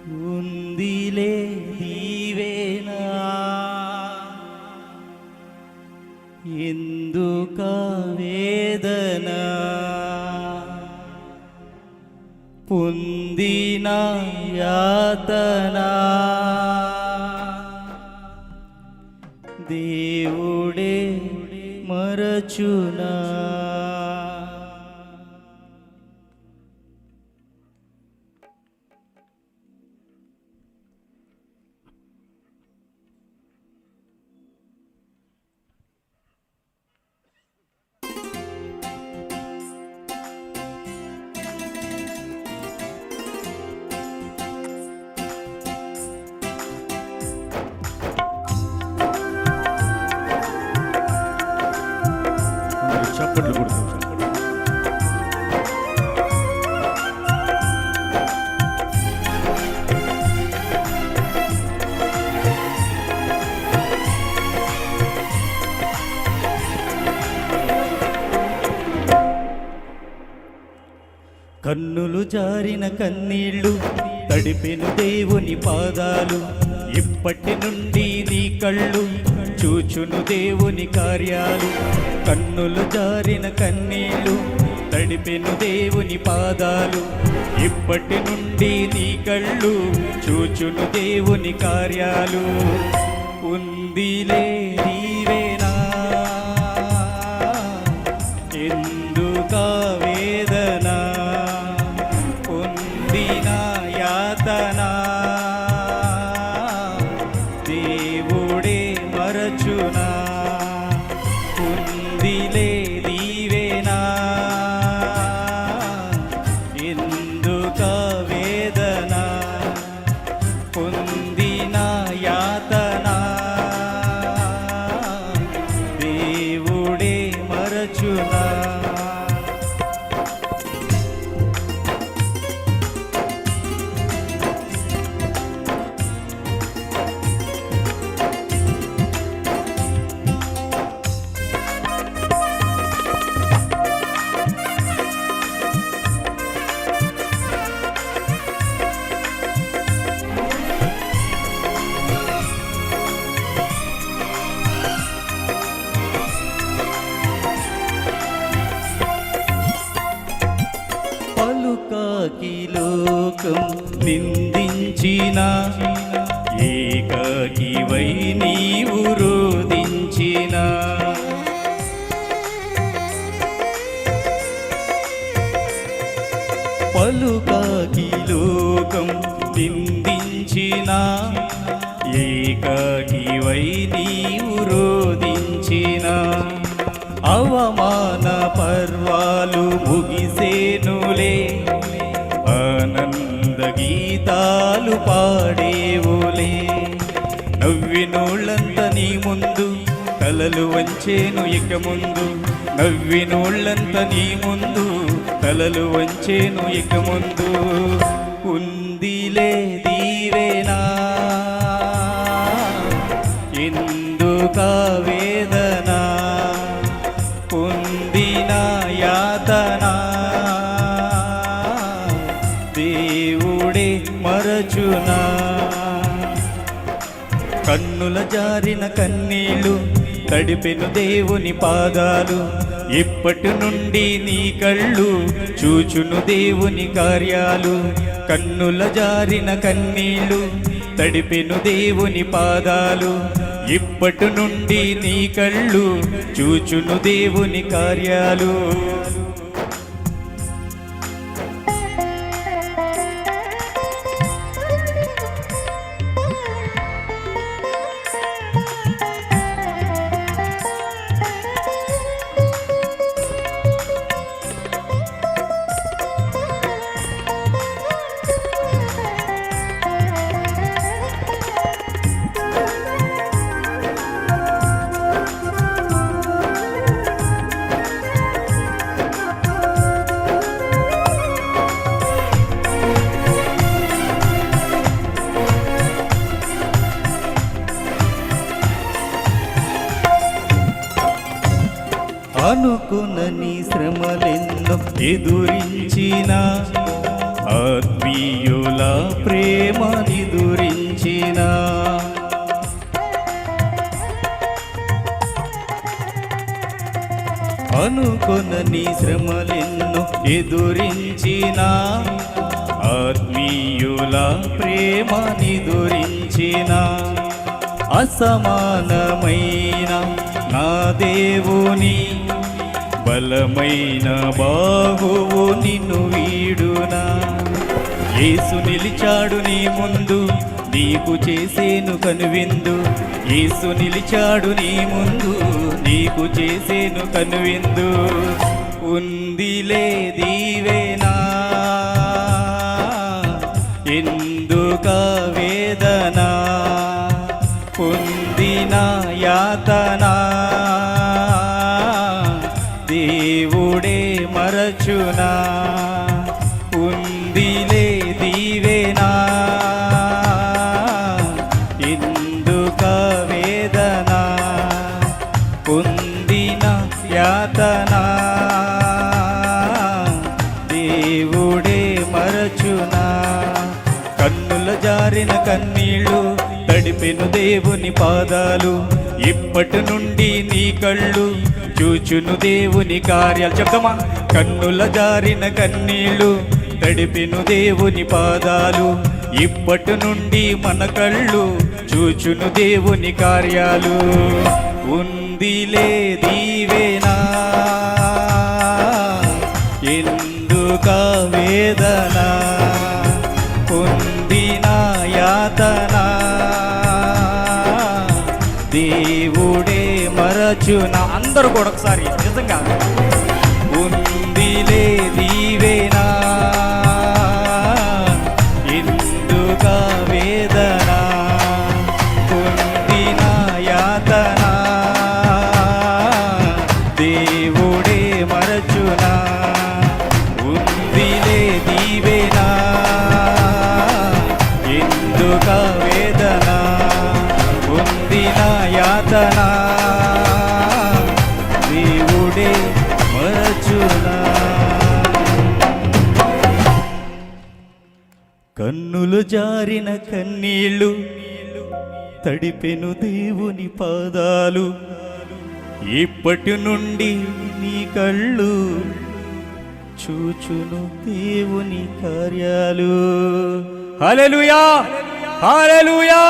ఉందిలే దీవేనా ఎందుక వేదన పొందిన యాతన దేవుడే మరచునా చప్పట్లు కొడుతూ కన్నులు జారిన కన్నీళ్ళు తడిపెను దేవుని పాదాలు ఇప్పటి నుండి నీ కళ్ళు చూచును దేవుని కార్యాలు కన్నులు జారిన కన్నీళ్ళు తడిపెను దేవుని పాదాలు ఇప్పటి నుండి నీ కళ్ళు చూచును దేవుని కార్యాలు ఉందిలే నీవేనా ఎందుక వేదన పొందిన యాతన దేవుడే మరచునా ఉందిలే నీవేనా ఎందుక వేదన పొందిన యాతన దేవుడే మరచునా పలుకాకి లోకం నిందించిన ఏకాకివై నీవు రోదించిన పలుకాకి లోకం నిందించిన ఏకాకివై నీవు రోదించిన అవమాన పర్వాలు ముగిసేనులే ఆనంద గీతాలు పాడేవులే నవ్వినోళ్ళంత నీ ముందు తలలు వంచేను ఇక ముందు నవ్వినోళ్ళంత నీ ముందు తలలు వంచేను ఇక ముందు ఉందిలే దీవేనా ఎందుక వేదన పొందిన యాతన దేవుడే మరచునా కన్నుల జారిన కన్నీళ్ళు తడిపెను దేవుని పాదాలు ఇప్పటి నుండి నీ కళ్ళు చూచును దేవుని కార్యాలు కన్నుల జారిన కన్నీళ్ళు తడిపెను దేవుని పాదాలు ఇప్పటి నుండి నీ కళ్ళు చూచును దేవుని కార్యాలు అనుకున్న నీ శ్రమలెన్నో ఎదురించిన ఆత్మీయుల ప్రేమ నిదురించిన అనుకొనని శ్రమలెన్నో ఎదురించిన ఆత్మీయుల ప్రేమ నిదురించిన అసమానమైన నా దేవుని బలమైన బాహువు నిన్ను వీడునా. యేసు నిలిచాడు నీ ముందు, నీకు చేసేను కనువిందు. యేసు నిలిచాడు నీ ముందు, నీకు చేసేను కనువిందు. ఉందిలే దీవెనా, ఎందుక వేదన, పొందిన యాతనా దేవుడే మరచునా. ఉందిలే దీవెనా, ఎందుక వేదన, పొందిన యాతనా దేవుడే మరచునా. కన్నుల జారిన కన్నీళ్ళు తడిపెను దేవుని పాదాలు, ఇప్పటి నుండి నీ కళ్ళు చూచును దేవుని కార్యాలు. చెప్తామా? కన్నుల జారిన కన్నీళ్ళు తడిపెను దేవుని పాదాలు, ఇప్పటి నుండి మన కళ్ళు చూచును దేవుని కార్యాలు. ఉందిలే దీవెనా, ఎందుక వేదన, పొందిన యాతన దేవుడే మరచునా. అందరూ కూడా ఒకసారి నిజంగా ఉందిలే దీవెనా, ఎందుక వేదన, పొందిన యాతన దేవుడే మరచునా. ఉందిలే దీవెనా, ఎందుక వేదన, పొందిన యాతన దేవుడే మరచునా. కన్నులు జారిన కన్నీళ్ళు తడిపెను దేవుని పాదాలు, ఇప్పటి నుండి నీ కళ్ళు చూచును దేవుని కార్యాలు. హల్లెలూయా, హల్లెలూయా.